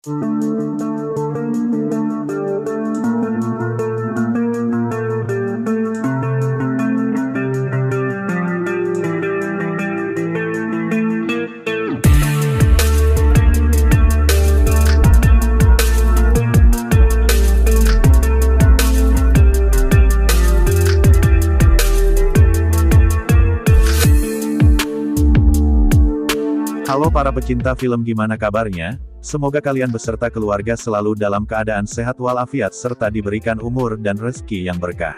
Halo para pecinta film, gimana kabarnya? Semoga kalian beserta keluarga selalu dalam keadaan sehat walafiat serta diberikan umur dan rezeki yang berkah.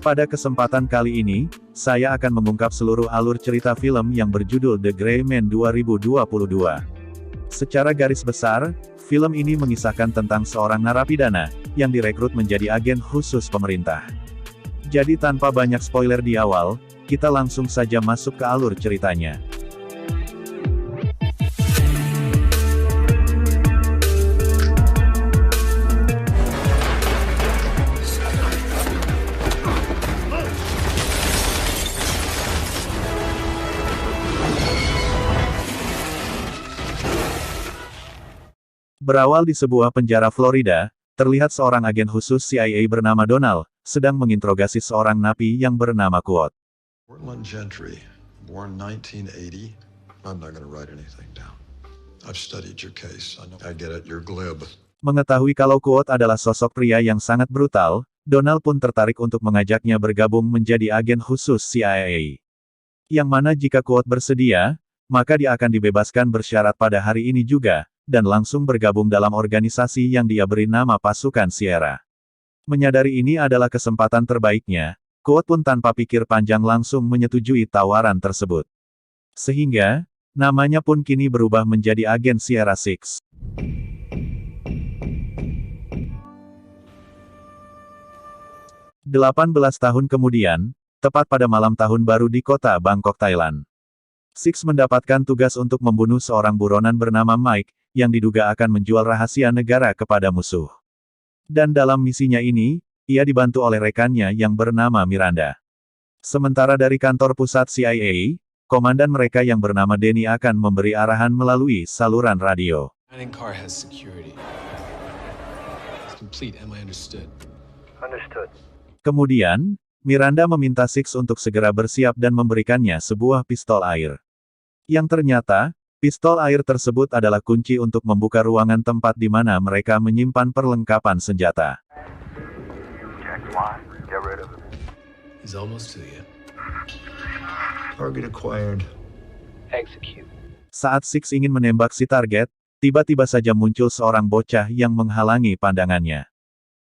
Pada kesempatan kali ini, saya akan mengungkap seluruh alur cerita film yang berjudul The Gray Man 2022. Secara garis besar, film ini mengisahkan tentang seorang narapidana yang direkrut menjadi agen khusus pemerintah. Jadi tanpa banyak spoiler di awal, kita langsung saja masuk ke alur ceritanya. Berawal di sebuah penjara Florida, terlihat seorang agen khusus CIA bernama Donald, sedang menginterogasi seorang napi yang bernama Quote. Portland Gentry, born 1980. I'm not going to write anything down. I've studied your case. I get it, you're glib. Mengetahui kalau Quote adalah sosok pria yang sangat brutal, Donald pun tertarik untuk mengajaknya bergabung menjadi agen khusus CIA. Yang mana jika Quote bersedia, maka dia akan dibebaskan bersyarat pada hari ini juga, dan langsung bergabung dalam organisasi yang dia beri nama Pasukan Sierra. Menyadari ini adalah kesempatan terbaiknya, Quote pun tanpa pikir panjang langsung menyetujui tawaran tersebut. Sehingga, namanya pun kini berubah menjadi agen Sierra Six. Delapan belas tahun kemudian, tepat pada malam tahun baru di kota Bangkok, Thailand. Six mendapatkan tugas untuk membunuh seorang buronan bernama Mike, yang diduga akan menjual rahasia negara kepada musuh. Dan dalam misinya ini, ia dibantu oleh rekannya yang bernama Miranda. Sementara dari kantor pusat CIA, komandan mereka yang bernama Denny akan memberi arahan melalui saluran radio. Kemudian, Miranda meminta Six untuk segera bersiap dan memberikannya sebuah pistol air. Yang ternyata, pistol air tersebut adalah kunci untuk membuka ruangan tempat di mana mereka menyimpan perlengkapan senjata. Saat Six ingin menembak si target, tiba-tiba saja muncul seorang bocah yang menghalangi pandangannya.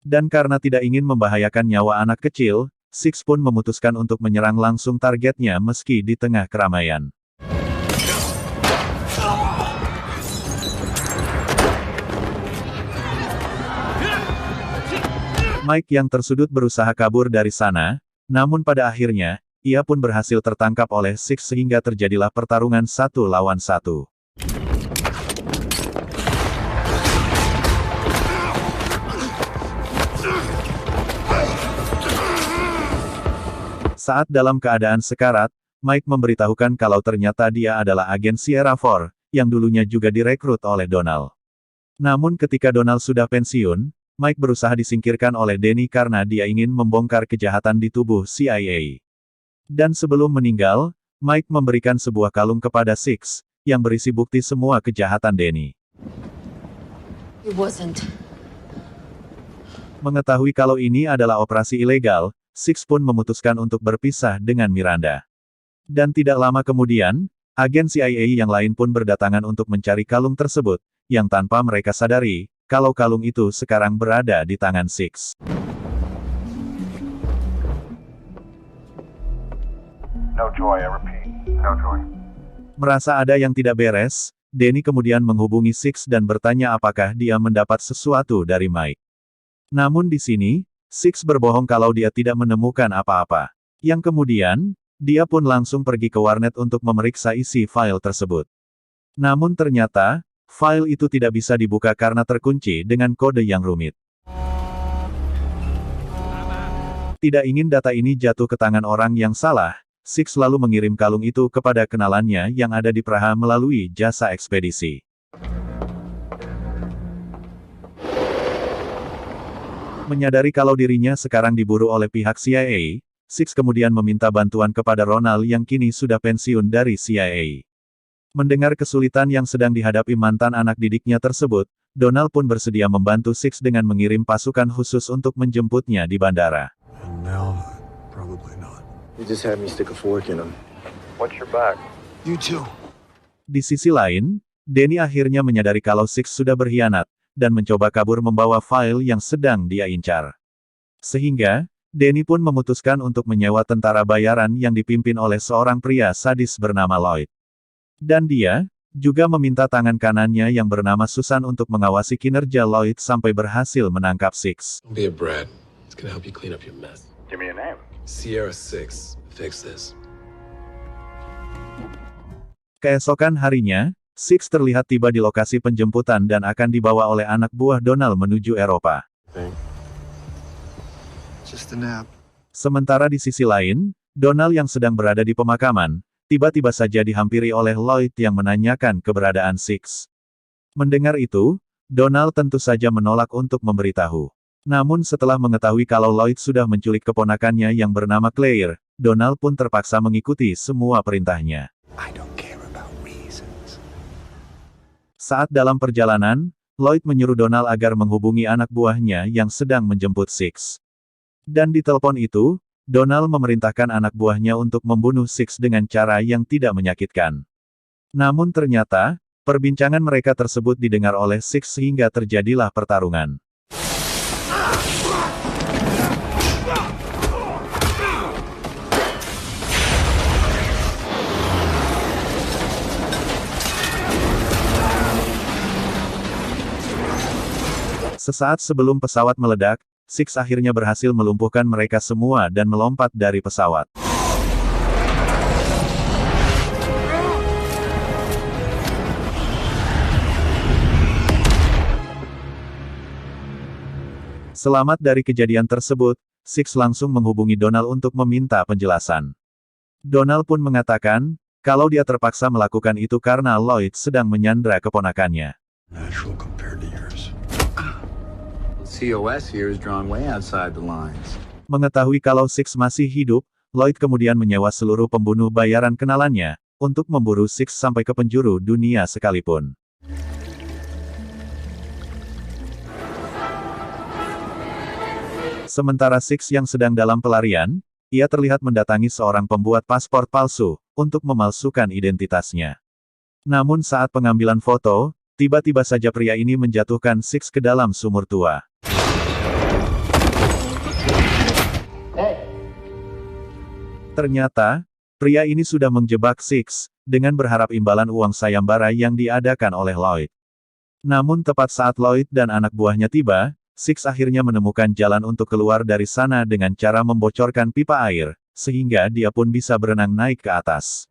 Dan karena tidak ingin membahayakan nyawa anak kecil, Six pun memutuskan untuk menyerang langsung targetnya meski di tengah keramaian. Mike yang tersudut berusaha kabur dari sana, namun pada akhirnya, ia pun berhasil tertangkap oleh Six sehingga terjadilah pertarungan 1 lawan 1. Saat dalam keadaan sekarat, Mike memberitahukan kalau ternyata dia adalah agen Sierra 4, yang dulunya juga direkrut oleh Donald. Namun ketika Donald sudah pensiun, Mike berusaha disingkirkan oleh Denny karena dia ingin membongkar kejahatan di tubuh CIA. Dan sebelum meninggal, Mike memberikan sebuah kalung kepada Six, yang berisi bukti semua kejahatan Denny. Mengetahui kalau ini adalah operasi ilegal, Six pun memutuskan untuk berpisah dengan Miranda. Dan tidak lama kemudian, agen CIA yang lain pun berdatangan untuk mencari kalung tersebut, yang tanpa mereka sadari, kalau kalung itu sekarang berada di tangan Six. No joy, I repeat. No joy. Merasa ada yang tidak beres, Denny kemudian menghubungi Six dan bertanya apakah dia mendapat sesuatu dari Mike. Namun di sini, Six berbohong kalau dia tidak menemukan apa-apa. Yang kemudian, dia pun langsung pergi ke warnet untuk memeriksa isi file tersebut. Namun ternyata, file itu tidak bisa dibuka karena terkunci dengan kode yang rumit. Tidak ingin data ini jatuh ke tangan orang yang salah, Six lalu mengirim kalung itu kepada kenalannya yang ada di Praha melalui jasa ekspedisi. Menyadari kalau dirinya sekarang diburu oleh pihak CIA, Six kemudian meminta bantuan kepada Ronald yang kini sudah pensiun dari CIA. Mendengar kesulitan yang sedang dihadapi mantan anak didiknya tersebut, Donald pun bersedia membantu Six dengan mengirim pasukan khusus untuk menjemputnya di bandara. And now, probably not. You just had me stick a fork in him. Watch your back. You too. Di sisi lain, Danny akhirnya menyadari kalau Six sudah berkhianat, dan mencoba kabur membawa file yang sedang dia incar. Sehingga, Danny pun memutuskan untuk menyewa tentara bayaran yang dipimpin oleh seorang pria sadis bernama Lloyd. Dan dia, juga meminta tangan kanannya yang bernama Susan untuk mengawasi kinerja Lloyd sampai berhasil menangkap Six. Don't be a brat. It's gonna help you clean up your mess. Give me a name. Sierra 6. Fix this. Keesokan harinya, Six terlihat tiba di lokasi penjemputan dan akan dibawa oleh anak buah Donald menuju Eropa. Just a nap. Sementara di sisi lain, Donald yang sedang berada di pemakaman, tiba-tiba saja dihampiri oleh Lloyd yang menanyakan keberadaan Six. Mendengar itu, Donald tentu saja menolak untuk memberitahu. Namun setelah mengetahui kalau Lloyd sudah menculik keponakannya yang bernama Claire, Donald pun terpaksa mengikuti semua perintahnya. I don't care about reasons. Saat dalam perjalanan, Lloyd menyuruh Donald agar menghubungi anak buahnya yang sedang menjemput Six. Dan di telepon itu, Donald memerintahkan anak buahnya untuk membunuh Six dengan cara yang tidak menyakitkan. Namun ternyata, perbincangan mereka tersebut didengar oleh Six sehingga terjadilah pertarungan. Sesaat sebelum pesawat meledak, Six akhirnya berhasil melumpuhkan mereka semua dan melompat dari pesawat. Selamat dari kejadian tersebut, Six langsung menghubungi Donald untuk meminta penjelasan. Donald pun mengatakan, kalau dia terpaksa melakukan itu karena Lloyd sedang menyandra keponakannya. Natural compared to yours. COS here is drawn way outside the lines. Mengetahui kalau Six masih hidup, Lloyd kemudian menyewa seluruh pembunuh bayaran kenalannya, untuk memburu Six sampai ke penjuru dunia sekalipun. Sementara Six yang sedang dalam pelarian, ia terlihat mendatangi seorang pembuat paspor palsu, untuk memalsukan identitasnya. Namun saat pengambilan foto, tiba-tiba saja pria ini menjatuhkan Six ke dalam sumur tua. Ternyata, pria ini sudah menjebak Six, dengan berharap imbalan uang sayembara yang diadakan oleh Lloyd. Namun tepat saat Lloyd dan anak buahnya tiba, Six akhirnya menemukan jalan untuk keluar dari sana dengan cara membocorkan pipa air, sehingga dia pun bisa berenang naik ke atas.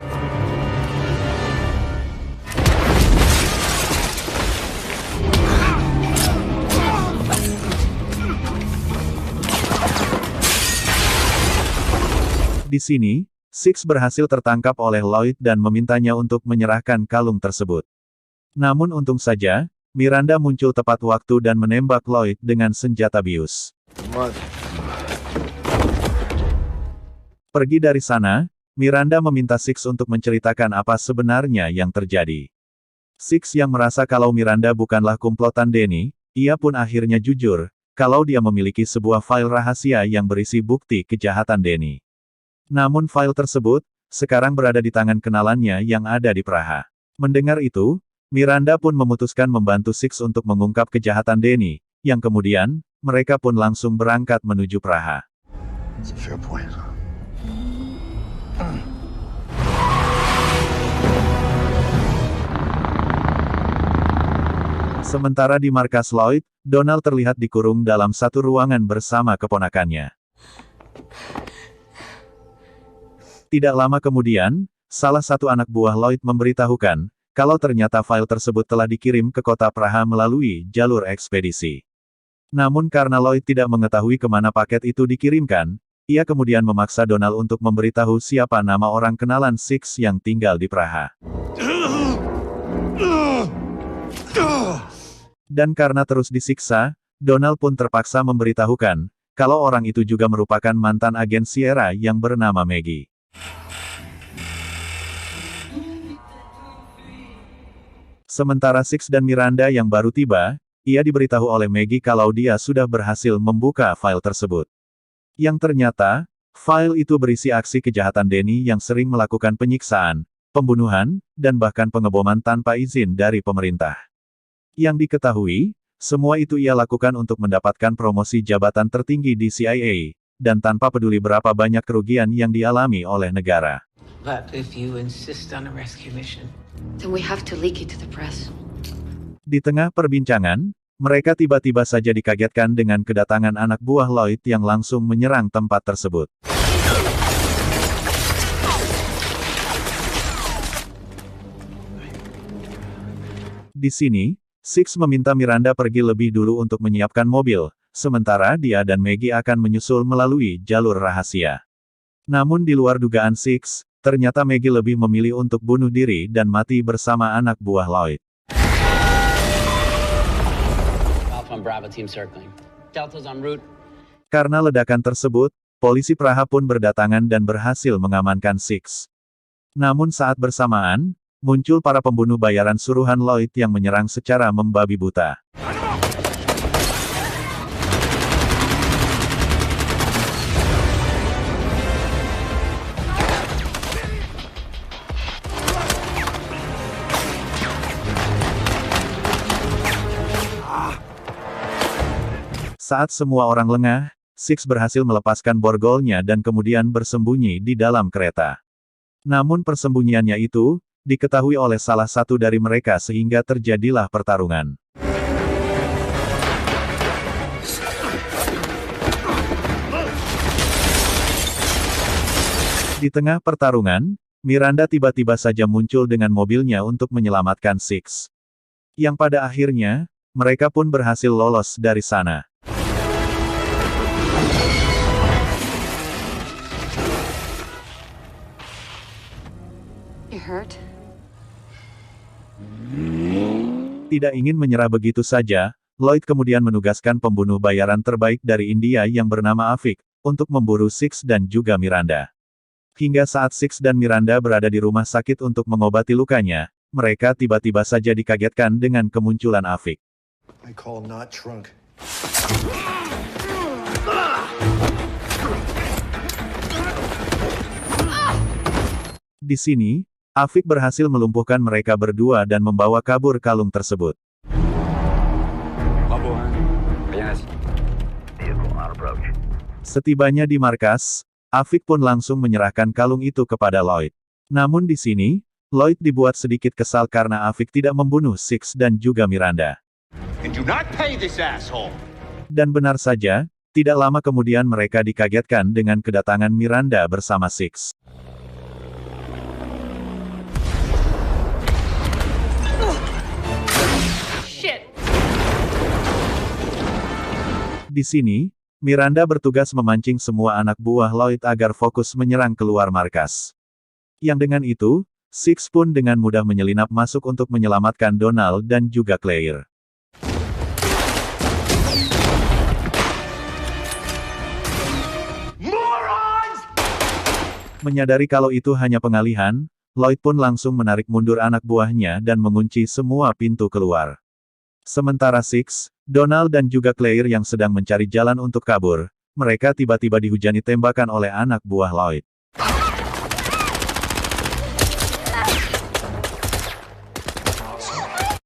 Di sini, Six berhasil tertangkap oleh Lloyd dan memintanya untuk menyerahkan kalung tersebut. Namun untung saja, Miranda muncul tepat waktu dan menembak Lloyd dengan senjata bius. Pergi dari sana, Miranda meminta Six untuk menceritakan apa sebenarnya yang terjadi. Six yang merasa kalau Miranda bukanlah komplotan Danny, ia pun akhirnya jujur, kalau dia memiliki sebuah file rahasia yang berisi bukti kejahatan Danny. Namun file tersebut, sekarang berada di tangan kenalannya yang ada di Praha. Mendengar itu, Miranda pun memutuskan membantu Six untuk mengungkap kejahatan Danny, yang kemudian, mereka pun langsung berangkat menuju Praha. It's a fair point. Sementara di markas Lloyd, Donald terlihat dikurung dalam satu ruangan bersama keponakannya. Tidak lama kemudian, salah satu anak buah Lloyd memberitahukan, kalau ternyata file tersebut telah dikirim ke kota Praha melalui jalur ekspedisi. Namun karena Lloyd tidak mengetahui kemana paket itu dikirimkan, ia kemudian memaksa Donald untuk memberitahu siapa nama orang kenalan Six yang tinggal di Praha. Dan karena terus disiksa, Donald pun terpaksa memberitahukan, kalau orang itu juga merupakan mantan agen Sierra yang bernama Maggie. Sementara Six dan Miranda yang baru tiba, ia diberitahu oleh Maggie kalau dia sudah berhasil membuka file tersebut. Yang ternyata, file itu berisi aksi kejahatan Danny yang sering melakukan penyiksaan, pembunuhan, dan bahkan pengeboman tanpa izin dari pemerintah. Yang diketahui, semua itu ia lakukan untuk mendapatkan promosi jabatan tertinggi di CIA, dan tanpa peduli berapa banyak kerugian yang dialami oleh negara. But if you insist on a rescue mission, Then we have to leak it to the press. Di tengah perbincangan, mereka tiba-tiba saja dikagetkan dengan kedatangan anak buah Lloyd yang langsung menyerang tempat tersebut. Di sini, Six meminta Miranda pergi lebih dulu untuk menyiapkan mobil, sementara dia dan Maggie akan menyusul melalui jalur rahasia. Namun di luar dugaan Six, ternyata Maggie lebih memilih untuk bunuh diri dan mati bersama anak buah Lloyd. Alpha and Bravo team circling. Delta's en route. Karena ledakan tersebut, polisi Praha pun berdatangan dan berhasil mengamankan Six. Namun saat bersamaan, muncul para pembunuh bayaran suruhan Lloyd yang menyerang secara membabi buta. Saat semua orang lengah, Six berhasil melepaskan borgolnya dan kemudian bersembunyi di dalam kereta. Namun persembunyiannya itu, diketahui oleh salah satu dari mereka sehingga terjadilah pertarungan. Di tengah pertarungan, Miranda tiba-tiba saja muncul dengan mobilnya untuk menyelamatkan Six. Yang pada akhirnya, mereka pun berhasil lolos dari sana. You hurt? Tidak ingin menyerah begitu saja, Lloyd kemudian menugaskan pembunuh bayaran terbaik dari India yang bernama Afik, untuk memburu Six dan juga Miranda. Hingga saat Six dan Miranda berada di rumah sakit untuk mengobati lukanya, mereka tiba-tiba saja dikagetkan dengan kemunculan Afik. I call not drunk. Di sini, Afik berhasil melumpuhkan mereka berdua dan membawa kabur kalung tersebut. Setibanya di markas, Afik pun langsung menyerahkan kalung itu kepada Lloyd. Namun di sini, Lloyd dibuat sedikit kesal karena Afik tidak membunuh Six dan juga Miranda. Dan benar saja, tidak lama kemudian mereka dikagetkan dengan kedatangan Miranda bersama Six. Di sini, Miranda bertugas memancing semua anak buah Lloyd agar fokus menyerang keluar markas. Yang dengan itu, Six pun dengan mudah menyelinap masuk untuk menyelamatkan Donald dan juga Claire. Menyadari kalau itu hanya pengalihan, Lloyd pun langsung menarik mundur anak buahnya dan mengunci semua pintu keluar. Sementara Six, Donald dan juga Claire yang sedang mencari jalan untuk kabur, mereka tiba-tiba dihujani tembakan oleh anak buah Lloyd.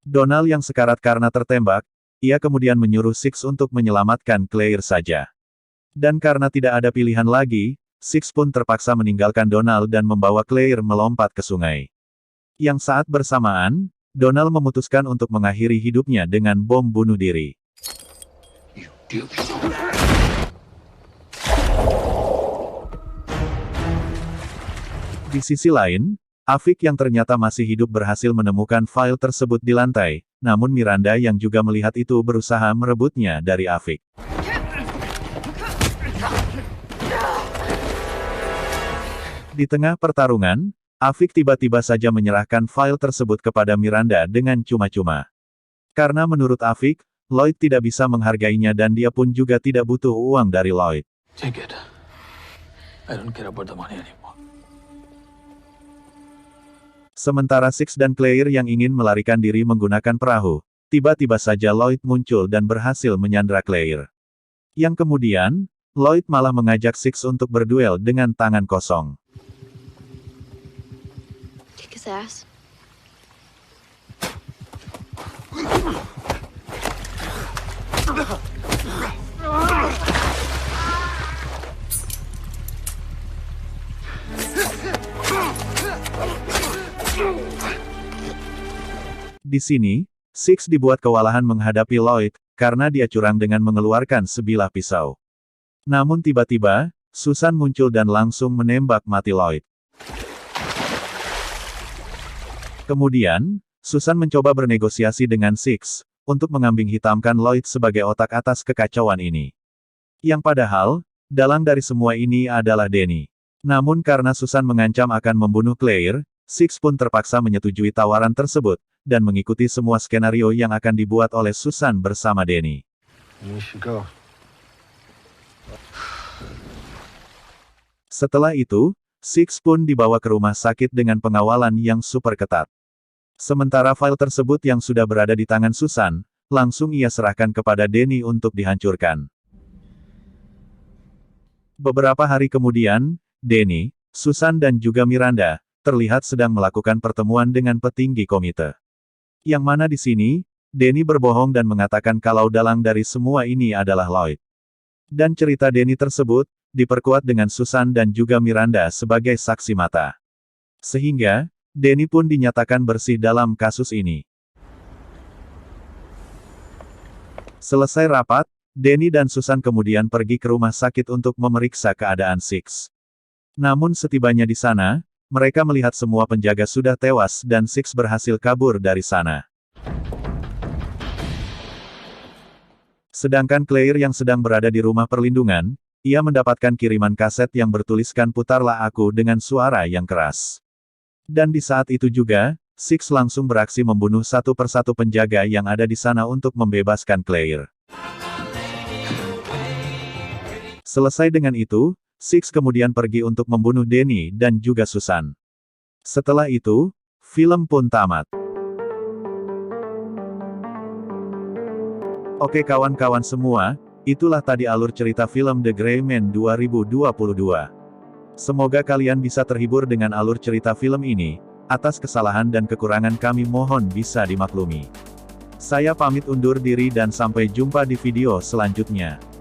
Donald yang sekarat karena tertembak, ia kemudian menyuruh Six untuk menyelamatkan Claire saja. Dan karena tidak ada pilihan lagi, Six pun terpaksa meninggalkan Donald dan membawa Claire melompat ke sungai. Yang saat bersamaan, Donald memutuskan untuk mengakhiri hidupnya dengan bom bunuh diri. Di sisi lain, Afik yang ternyata masih hidup berhasil menemukan file tersebut di lantai, namun Miranda yang juga melihat itu berusaha merebutnya dari Afik. Di tengah pertarungan, Afik tiba-tiba saja menyerahkan file tersebut kepada Miranda dengan cuma-cuma. Karena menurut Afik, Lloyd tidak bisa menghargainya dan dia pun juga tidak butuh uang dari Lloyd. Take it. I don't care about the money anymore. Sementara Six dan Claire yang ingin melarikan diri menggunakan perahu, tiba-tiba saja Lloyd muncul dan berhasil menyandra Claire. Yang kemudian, Lloyd malah mengajak Six untuk berduel dengan tangan kosong. Kick his ass. Di sini, Six dibuat kewalahan menghadapi Lloyd, karena dia curang dengan mengeluarkan sebilah pisau. Namun tiba-tiba, Susan muncul dan langsung menembak mati Lloyd. Kemudian, Susan mencoba bernegosiasi dengan Six, untuk mengambing hitamkan Lloyd sebagai otak atas kekacauan ini. Yang padahal, dalang dari semua ini adalah Danny. Namun karena Susan mengancam akan membunuh Claire, Six pun terpaksa menyetujui tawaran tersebut, dan mengikuti semua skenario yang akan dibuat oleh Susan bersama Danny. We should go. Setelah itu, Six pun dibawa ke rumah sakit dengan pengawalan yang super ketat. Sementara file tersebut yang sudah berada di tangan Susan, langsung ia serahkan kepada Danny untuk dihancurkan. Beberapa hari kemudian, Danny, Susan dan juga Miranda, terlihat sedang melakukan pertemuan dengan petinggi komite. Yang mana di sini, Danny berbohong dan mengatakan kalau dalang dari semua ini adalah Lloyd. Dan cerita Danny tersebut, diperkuat dengan Susan dan juga Miranda sebagai saksi mata. Sehingga, Danny pun dinyatakan bersih dalam kasus ini. Selesai rapat, Danny dan Susan kemudian pergi ke rumah sakit untuk memeriksa keadaan Six. Namun setibanya di sana, mereka melihat semua penjaga sudah tewas dan Six berhasil kabur dari sana. Sedangkan Claire yang sedang berada di rumah perlindungan, ia mendapatkan kiriman kaset yang bertuliskan "Putarlah Aku" dengan suara yang keras. Dan di saat itu juga, Six langsung beraksi membunuh satu persatu penjaga yang ada di sana untuk membebaskan Claire. Selesai dengan itu, Six kemudian pergi untuk membunuh Danny dan juga Susan. Setelah itu, film pun tamat. Oke kawan-kawan semua, itulah tadi alur cerita film The Gray Man 2022. Semoga kalian bisa terhibur dengan alur cerita film ini. Atas kesalahan dan kekurangan kami mohon bisa dimaklumi. Saya pamit undur diri dan sampai jumpa di video selanjutnya.